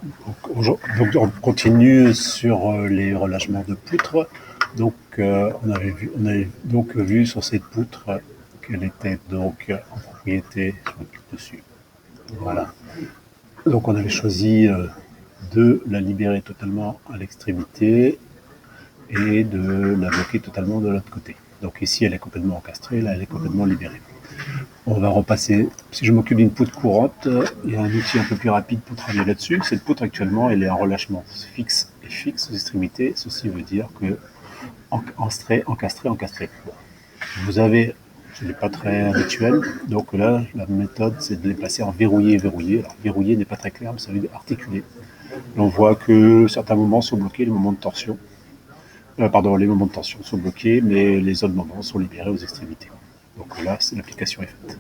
Donc, on continue sur les relâchements de poutres. Donc, on avait donc vu sur cette poutre qu'elle était donc en propriété dessus. Voilà. Donc, on avait choisi de la libérer totalement à l'extrémité et de la bloquer totalement de l'autre côté. Donc ici, elle est complètement encastrée, là, elle est complètement libérée. On va repasser. Si je m'occupe d'une poutre courante, il y a un outil un peu plus rapide pour travailler là-dessus. Cette poutre actuellement, elle est en relâchement fixe et fixe aux extrémités. Ceci veut dire que encastré. Bon. Vous avez, ce n'est pas très habituel, donc là, la méthode, c'est de les placer en verrouillé. Alors, verrouillé n'est pas très clair, mais ça veut dire articulé. On voit que certains moments sont bloqués, les moments de tension. Les moments de tension sont bloqués, mais les autres moments sont libérés aux extrémités. Donc là, l'application est faite.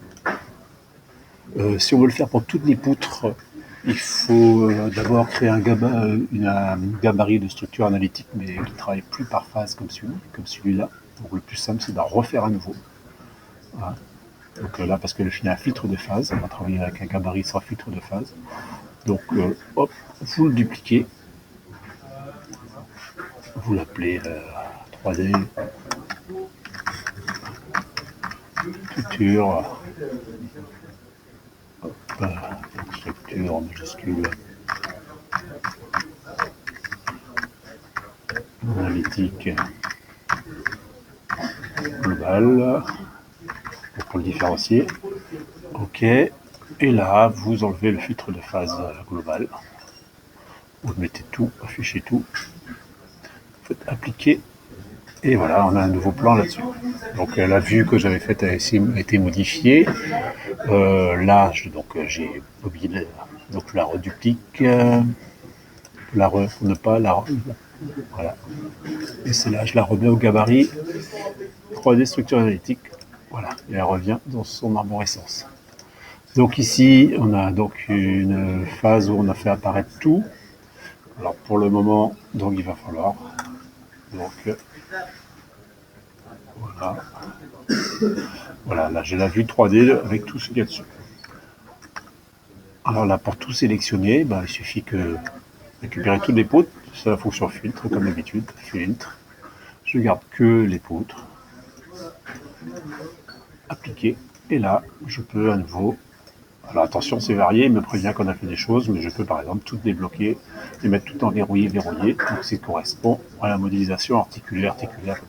Si on veut le faire pour toutes les poutres, il faut d'abord créer un gabarit de structure analytique, mais qui ne travaille plus par phase comme celui-là. Donc le plus simple, c'est d'en refaire à nouveau. Voilà. Donc là, parce que le film a un filtre de phase, on va travailler avec un gabarit sans filtre de phase. Donc hop, vous le dupliquez, vous l'appelez 3D, futur, structure en majuscule, analytique globale, pour le différencier. OK. Et là, vous enlevez le filtre de phase global. Vous mettez tout, affichez tout. Vous faites appliquer. Et voilà, on a un nouveau plan là-dessus. Donc la vue que j'avais faite a été modifiée. Là, j'ai mobilé, donc je la reduplique. Pour ne pas la... Voilà. Et c'est là, je la remets au gabarit 3D structure analytique. Voilà, et elle revient dans son arborescence. Donc ici, on a donc une phase où on a fait apparaître tout. Alors pour le moment, donc il va falloir donc voilà, là j'ai la vue 3D avec tout ce qu'il y a dessus. Alors là, pour tout sélectionner, il suffit que récupérer toutes les poutres. C'est la fonction filtre, comme d'habitude, filtre. Je garde que les poutres. Appliquer. Et là, je peux à nouveau... Alors attention, c'est varié, il me prévient qu'on a fait des choses, mais je peux par exemple tout débloquer et mettre tout en verrouillé. Donc ça correspond à la modélisation articulée.